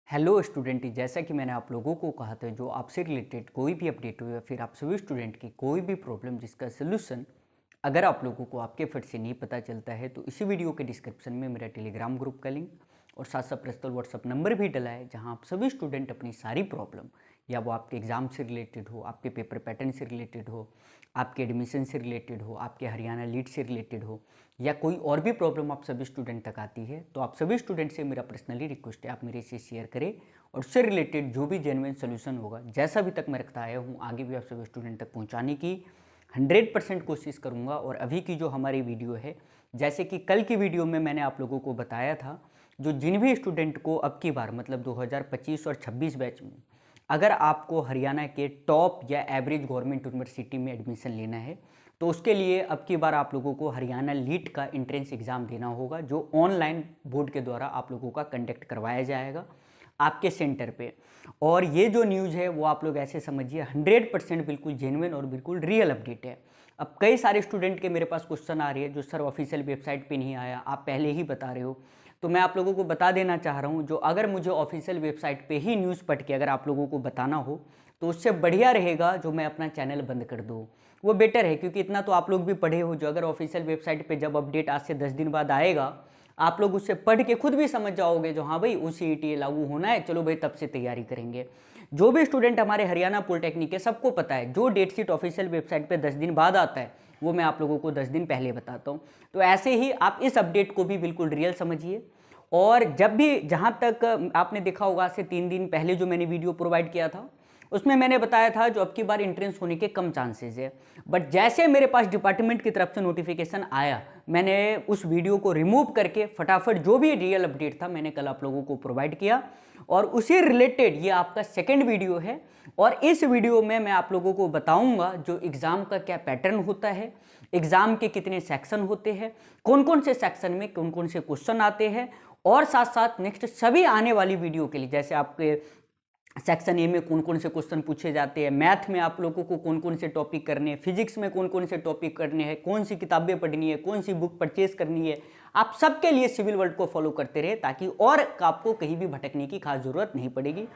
Hello student, जैसा कि मैंने आप लोगों को कहा था, जो आपसे रिलेटेड कोई भी अपडेट हो या फिर आप सभी स्टूडेंट की कोई भी प्रॉब्लम जिसका सोल्यूशन अगर आप लोगों को आपके फट से नहीं पता चलता है, तो इसी वीडियो के डिस्क्रिप्शन में मेरा टेलीग्राम ग्रुप का लिंक और साथ साथ पर्सनल व्हाट्सअप नंबर भी डला है, जहां आप सभी स्टूडेंट अपनी सारी प्रॉब्लम, या वो आपके एग्ज़ाम से रिलेटेड हो, आपके पेपर पैटर्न से रिलेटेड हो, आपके एडमिशन से रिलेटेड हो, आपके हरियाणा लीड से रिलेटेड हो, या कोई और भी प्रॉब्लम आप सभी स्टूडेंट तक आती है, तो आप सभी स्टूडेंट से मेरा पर्सनली रिक्वेस्ट है, आप मेरे से शेयर करें और उससे रिलेटेड जो भी जेन्युइन सोल्यूशन होगा, जैसा अभी तक मैं रखता आया हूँ, आगे भी आप सभी स्टूडेंट तक पहुँचाने की 100% कोशिश करूँगा। और अभी की जो हमारी वीडियो है, जैसे कि कल की वीडियो में मैंने आप लोगों को बताया था, जो जिन भी स्टूडेंट को अब की बार मतलब 2025 और 26 बैच में अगर आपको हरियाणा के टॉप या एवरेज गवर्नमेंट यूनिवर्सिटी में एडमिशन लेना है, तो उसके लिए अब की बार आप लोगों को हरियाणा लीट का एंट्रेंस एग्ज़ाम देना होगा, जो ऑनलाइन बोर्ड के द्वारा आप लोगों का कंडक्ट करवाया जाएगा आपके सेंटर पे। और ये जो न्यूज़ है वो आप लोग ऐसे समझिए 100% बिल्कुल जेन्युइन और बिल्कुल रियल अपडेट है। अब कई सारे स्टूडेंट के मेरे पास क्वेश्चन आ रही है, जो सर ऑफिशियल वेबसाइट पे नहीं आया, आप पहले ही बता रहे हो, तो मैं आप लोगों को बता देना चाह रहा हूँ, जो अगर मुझे ऑफिशियल वेबसाइट पे ही न्यूज़ पढ़ के अगर आप लोगों को बताना हो, तो उससे बढ़िया रहेगा जो मैं अपना चैनल बंद कर दूँ, वो बेटर है। क्योंकि इतना तो आप लोग भी पढ़े हो, जो अगर ऑफिशियल वेबसाइट पे जब अपडेट आज से 10 दिन बाद आएगा, आप लोग उससे पढ़ के खुद भी समझ जाओगे, जो हाँ भाई OCET लागू होना है, चलो भाई तब से तैयारी करेंगे। जो भी स्टूडेंट हमारे हरियाणा पॉलिटेक्निक के, सबको पता है जो डेट शीट ऑफिशियल वेबसाइट पे 10 दिन बाद आता है, वो मैं आप लोगों को 10 दिन पहले बताता हूँ। तो ऐसे ही आप इस अपडेट को भी बिल्कुल रियल समझिए। और जब भी, जहाँ तक आपने देखा होगा, से 3 दिन पहले जो मैंने वीडियो प्रोवाइड किया था, उसमें मैंने बताया था जो अब की बार एंट्रेंस होने के कम चांसेस है। बट जैसे मेरे पास डिपार्टमेंट की तरफ से नोटिफिकेशन आया, मैंने उस वीडियो को रिमूव करके फटाफट जो भी रियल अपडेट था मैंने कल आप लोगों को प्रोवाइड किया, और उसी रिलेटेड ये आपका सेकंड वीडियो है। और इस वीडियो में मैं आप लोगों को बताऊंगा जो एग्ज़ाम का क्या पैटर्न होता है, एग्ज़ाम के कितने सेक्शन होते हैं, कौन कौन से सेक्शन में कौन कौन से क्वेश्चन आते हैं, और साथ साथ नेक्स्ट सभी आने वाली वीडियो के लिए, जैसे आपके सेक्शन ए में कौन कौन से क्वेश्चन पूछे जाते हैं, मैथ में आप लोगों को कौन कौन से टॉपिक करने हैं, फिजिक्स में कौन कौन से टॉपिक करने हैं, कौन सी किताबें पढ़नी है, कौन सी बुक परचेज करनी है, आप सबके लिए सिविल वर्ल्ड को फॉलो करते रहे, ताकि और आपको कहीं भी भटकने की खास ज़रूरत नहीं पड़ेगी।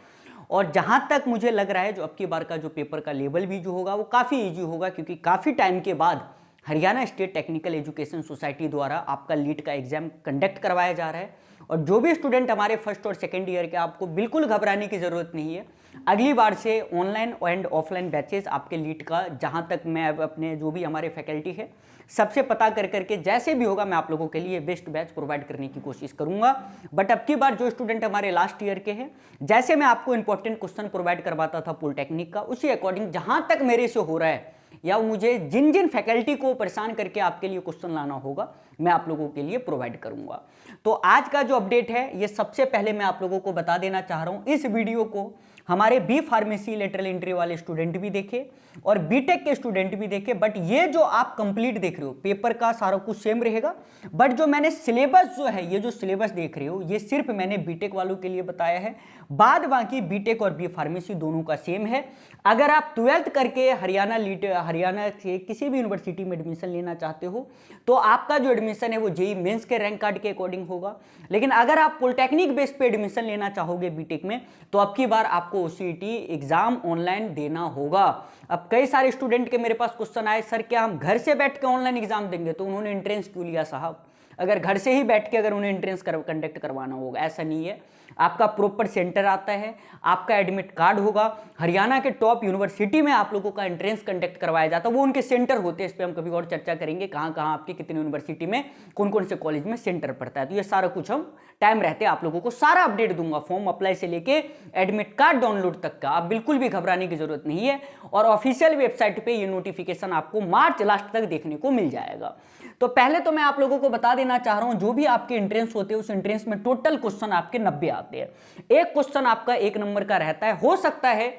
और जहाँ तक मुझे लग रहा है, जो अब की बार का जो पेपर का लेवल भी जो होगा वो काफ़ी ईजी होगा, क्योंकि काफ़ी टाइम के बाद Haryana state technical education society द्वारा आपका लीट का एग्जाम कंडक्ट करवाया जा रहा है। और जो भी स्टूडेंट हमारे फर्स्ट और सेकेंड ईयर के, आपको बिल्कुल घबराने की ज़रूरत नहीं है। अगली बार से ऑनलाइन एंड ऑफलाइन बैचेस आपके लीट का, जहाँ तक मैं अपने जो भी हमारे फैकल्टी है सबसे पता कर करके जैसे भी होगा, मैं आप लोगों के लिए बेस्ट बैच प्रोवाइड करने की कोशिश करूंगा। बट अब की बार जो स्टूडेंट हमारे लास्ट ईयर के हैं, जैसे मैं आपको इंपॉर्टेंट क्वेश्चन प्रोवाइड करवाता था पॉलिटेक्निक का, उसी अकॉर्डिंग जहाँ तक मेरे से हो रहा है, या मुझे जिन जिन फैकल्टी को परेशान करके आपके लिए क्वेश्चन लाना होगा, मैं आप लोगों के लिए प्रोवाइड करूंगा। तो आज का जो अपडेट है, ये सबसे पहले मैं आप लोगों को बता देना चाह रहा हूं, इस वीडियो को हमारे बी फार्मेसी लेटरल एंट्री वाले स्टूडेंट भी देखे और बीटेक के स्टूडेंट भी देखे। बट ये जो आप कंप्लीट देख रहे हो, पेपर का सारा कुछ सेम रहेगा, बट जो मैंने सिलेबस जो है, ये जो सिलेबस देख रहे हो, ये सिर्फ मैंने बीटेक वालों के लिए बताया है। बाद बाकी बीटेक और बी फार्मेसी दोनों का सेम है। अगर आप 12th करके हरियाणा से किसी भी यूनिवर्सिटी में एडमिशन लेना चाहते हो, तो आपका जो एडमिशन है वो जेईई मेंस के रैंक कार्ड के अकॉर्डिंग होगा। लेकिन अगर आप पॉलिटेक्निक बेस पे एडमिशन लेना चाहोगे बीटेक में, तो अब की बार आपको OCET एग्जाम ऑनलाइन देना होगा। अब कई सारे स्टूडेंट के मेरे पास क्वेश्चन आए, सर क्या हम घर से बैठ के ऑनलाइन एग्जाम देंगे? तो उन्होंने एंट्रेंस क्यों लिया साहब? अगर घर से ही बैठ के अगर उन्हें एंट्रेंस कंडक्ट करवाना होगा, ऐसा नहीं है। आपका प्रॉपर सेंटर आता है, आपका एडमिट कार्ड होगा, हरियाणा के टॉप यूनिवर्सिटी में आप लोगों का एंट्रेंस कंडक्ट करवाया जाता है, वो उनके सेंटर होते हैं। इस पर हम कभी और चर्चा करेंगे, कहाँ कहाँ आपके कितने यूनिवर्सिटी में कौन कौन से कॉलेज में सेंटर पड़ता है। तो ये सारा कुछ हम टाइम रहते आप लोगों को सारा अपडेट दूंगा, फॉर्म अप्लाई से लेके एडमिट कार्ड डाउनलोड तक का। आप बिल्कुल भी घबराने की जरूरत नहीं है। और ऑफिशियल वेबसाइट पे ये नोटिफिकेशन आपको मार्च लास्ट तक देखने को मिल जाएगा। तो पहले तो मैं आप लोगों को बता देना चाह रहा हूं, जो भी आपके एंट्रेंस होते हैं, उस एंट्रेंस में टोटल क्वेश्चन आपके 90 आते हैं। एक क्वेश्चन आपका 1 नंबर का रहता है। हो सकता है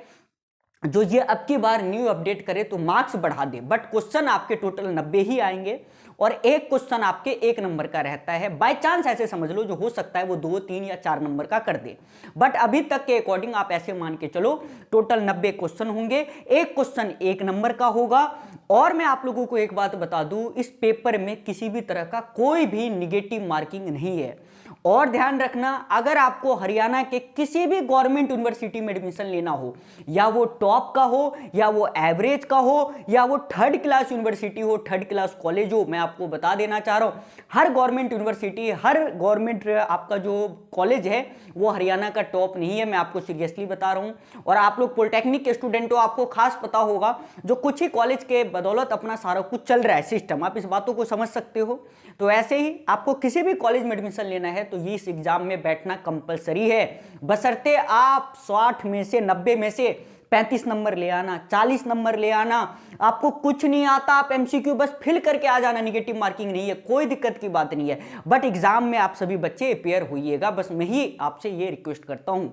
जो ये अब की बार न्यू अपडेट करे तो मार्क्स बढ़ा दे, बट क्वेश्चन आपके टोटल 90 ही आएंगे, और एक क्वेश्चन आपके 1 नंबर का रहता है। बाय चांस ऐसे समझ लो, जो हो सकता है वो 2, 3 या 4 नंबर का कर दे, बट अभी तक के अकॉर्डिंग आप ऐसे मान के चलो टोटल 90 क्वेश्चन होंगे, एक क्वेश्चन 1 नंबर का होगा। और मैं आप लोगों को एक बात बता दूं, इस पेपर में किसी भी तरह का कोई भी निगेटिव मार्किंग नहीं है। और ध्यान रखना, अगर आपको हरियाणा के किसी भी गवर्नमेंट यूनिवर्सिटी में एडमिशन लेना हो, या वो टॉप का हो, या वो एवरेज का हो, या वो थर्ड क्लास यूनिवर्सिटी हो, थर्ड क्लास कॉलेज हो, मैं आपको बता देना चाह रहा हूं, हर गवर्नमेंट यूनिवर्सिटी, हर गवर्नमेंट आपका जो कॉलेज है वो हरियाणा का टॉप नहीं है, मैं आपको सीरियसली बता रहा हूं। और आप लोग पॉलिटेक्निक के स्टूडेंट हो, आपको खास पता होगा, जो कुछ ही कॉलेज के बदौलत अपना सारा कुछ चल रहा है सिस्टम, आप इस बातों को समझ सकते हो। तो ऐसे ही आपको किसी भी कॉलेज में एडमिशन लेना है तो इस एग्जाम में बैठना कंपलसरी है, बशर्ते आप 60 में से 90 में से 35 नंबर ले आना, 40 नंबर ले आना। आपको कुछ नहीं आता, आप एमसीक्यू बस फिल करके आ जाना, निगेटिव मार्किंग नहीं है, कोई दिक्कत की बात नहीं है। बट एग्जाम में आप सभी बच्चे अपेयर होइएगा, बस मैं ही आपसे ये रिक्वेस्ट करता हूं।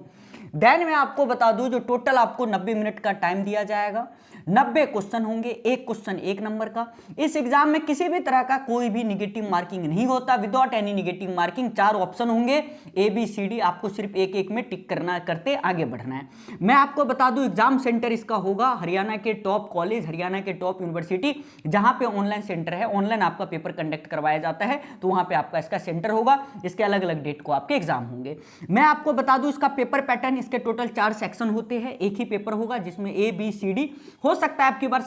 देन मैं आपको बता दूं, जो टोटल आपको 90 मिनट का टाइम दिया जाएगा, 90 क्वेश्चन होंगे, एक क्वेश्चन 1 नंबर का। इस एग्जाम में किसी भी तरह का कोई भी निगेटिव मार्किंग नहीं होता, without any negative marking. 4 option होंगे ABCD, आपको सिर्फ एक एक में टिक करना, करते आगे बढ़ना है। मैं आपको बता दूं, एग्जाम सेंटर इसका होगा हरियाणा के टॉप कॉलेज, हरियाणा के टॉप यूनिवर्सिटी, जहां पे ऑनलाइन सेंटर है, ऑनलाइन आपका पेपर कंडक्ट करवाया जाता है, तो वहां पे आपका इसका सेंटर होगा। इसके अलग अलग डेट को आपके एग्जाम होंगे। मैं आपको बता दूं, इसका पेपर पैटर्न, इसके टोटल 4 सेक्शन होते हैं, एक ही पेपर होगा जिसमें ABCD। हो सकता है आपकी बार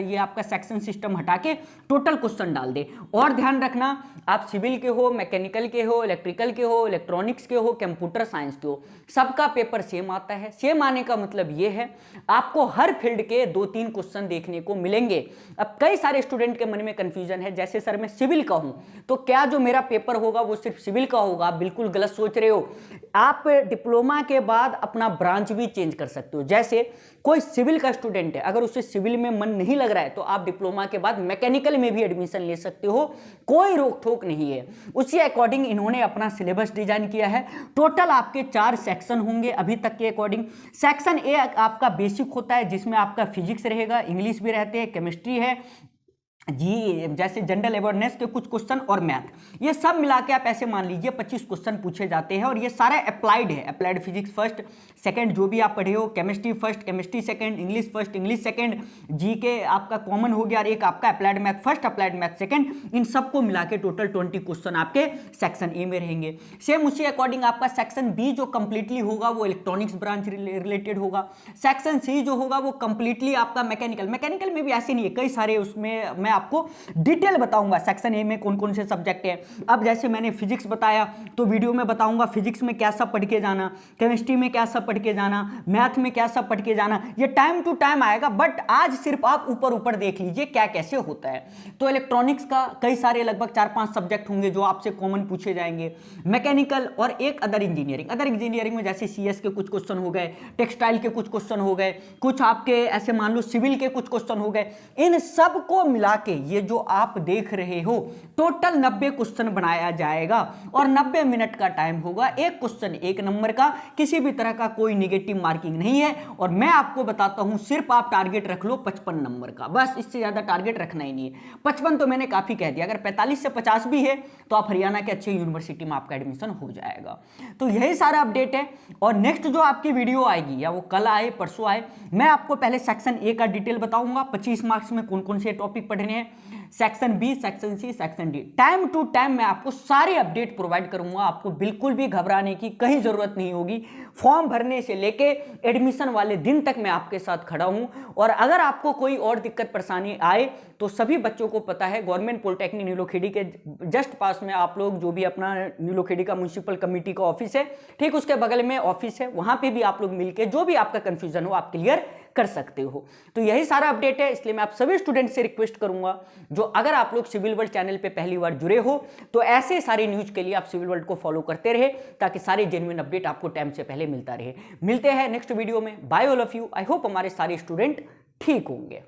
ये आपका सेक्शन सिस्टम हटा के टोटल क्वेश्चन डाल दे। और ध्यान रखना, आप सिविल के हो, मैकेनिकल के हो, इलेक्ट्रिकल के हो, इलेक्ट्रॉनिक्स के हो, कंप्यूटर साइंस के हो, सबका पेपर सेम आता है। सेम आने का मतलब ये है, आपको हर फील्ड के 2-3 क्वेश्चन देखने को मिलेंगे। अब कई सारे स्टूडेंट के मन में कंफ्यूजन है, जैसे सर मैं सिविल का हूं, तो क्या जो मेरा पेपर होगा वो सिर्फ सिविल का होगा? आप बिल्कुल गलत सोच रहे हो। आप डिप्लोमा के बाद अपना ब्रांच भी चेंज कर सकते हो। जैसे कोई सिविल का स्टूडेंट है, अगर उसे सिविल में मन नहीं लग रहा है तो आप डिप्लोमा के बाद मैकेनिकल में भी एडमिशन ले सकते हो, कोई रोक ठोक नहीं है। उसी अकॉर्डिंग इन्होंने अपना सिलेबस डिजाइन किया है। टोटल आपके 4 सेक्शन होंगे अभी तक के अकॉर्डिंग। सेक्शन ए आपका बेसिक होता है, जिसमें आपका फिजिक्स रहेगा, इंग्लिश भी रहते हैं, केमिस्ट्री है, जी जैसे जनरल अवेयरनेस के कुछ क्वेश्चन और मैथ, ये सब मिला के आप ऐसे मान लीजिए 25 क्वेश्चन पूछे जाते हैं। और ये सारे अप्लाइड है, अप्लाइड फिजिक्स फर्स्ट सेकंड जो भी आप पढ़े हो, chemistry first chemistry second, English first English second, GK आपका कॉमन हो गया, और एक आपका applied math first applied math second, इन सबको मिला के टोटल 20 क्वेश्चन आपके सेक्शन ए में रहेंगे। सेम उसी अकॉर्डिंग आपका सेक्शन बी जो कंप्लीटली होगा वो इलेक्ट्रॉनिक्स ब्रांच रिलेटेड होगा। सेक्शन सी जो होगा वो कंप्लीटली आपका मैकेनिकल में भी ऐसे नहीं है, कई सारे उसमें मैं आपको डिटेल बताऊंगा सेक्शन ए में कौन कौन से सब्जेक्ट है। अब जैसे मैंने फिजिक्स बताया तो वीडियो में बताऊंगा फिजिक्स में क्या सब पढ़ के जाना, केमिस्ट्री में क्या सब पढ़ के जाना, मैथ में क्या सब पढ़ के जाना, ये टाइम टू टाइम आएगा। बट आज सिर्फ आप ऊपर ऊपर देख लीजिए क्या कैसे होता है। तो इलेक्ट्रॉनिक्स का कई सारे लगभग 4-5 सब्जेक्ट होंगे जो आपसे कॉमन पूछे जाएंगे, मैकेनिकल और एक अदर इंजीनियरिंग में जैसे CS के कुछ क्वेश्चन हो गए, टेक्सटाइल के कुछ क्वेश्चन हो गए, कुछ आपके ऐसे मान लो सिविल के कुछ क्वेश्चन हो गए। इन सब को मिला के ये जो आप देख रहे हो टोटल 90 क्वेश्चन बनाया जाएगा और 90 मिनट का टाइम होगा। एक क्वेश्चन 1 नंबर का, किसी भी तरह का कोई निगेटिव मार्किंग नहीं है। और मैं आपको बताता हूं सिर्फ आप टारगेट रख लो 55 नंबर का, बस इससे ज्यादा टारगेट रखना ही नहीं है। 55 तो मैंने काफी कह दिया, अगर 45 से 50 भी है तो आप हरियाणा के अच्छे यूनिवर्सिटी में आपका एडमिशन हो जाएगा। तो यही सारा अपडेट है। और नेक्स्ट जो आपकी वीडियो आएगी, या वो कल आए परसों आए, मैं आपको पहले सेक्शन ए का डिटेल बताऊंगा, 25 मार्क्स में कौन कौन से टॉपिक पढ़ने हैं, section B, section C, section D, time to time मैं आपको सारे अपडेट प्रोवाइड करूंगा। आपको बिल्कुल भी घबराने की कहीं जरूरत नहीं होगी। फॉर्म भरने से लेके एडमिशन वाले दिन तक मैं आपके साथ खड़ा हूं। और अगर आपको कोई और दिक्कत परेशानी आए तो सभी बच्चों को पता है, गवर्नमेंट पॉलिटेक्निक नीलोखेड़ी के जस्ट पास में आप लोग जो भी अपना नीलोखेड़ी का म्युनिसिपल कमेटी का ऑफिस है, ठीक उसके बगल में ऑफिस है, वहां पे भी आप लोग मिलकर जो भी आपका कंफ्यूजन हो आप क्लियर कर सकते हो। तो यही सारा अपडेट है। इसलिए मैं आप सभी स्टूडेंट से रिक्वेस्ट करूंगा, जो अगर आप लोग सिविल वर्ल्ड चैनल पे पहली बार जुड़े हो तो ऐसे सारे न्यूज के लिए आप सिविल वर्ल्ड को फॉलो करते रहे, ताकि सारे जेन्युइन अपडेट आपको टाइम से पहले मिलता रहे। मिलते हैं नेक्स्ट वीडियो में। Bye all of you. I hope हमारे सारे स्टूडेंट ठीक होंगे।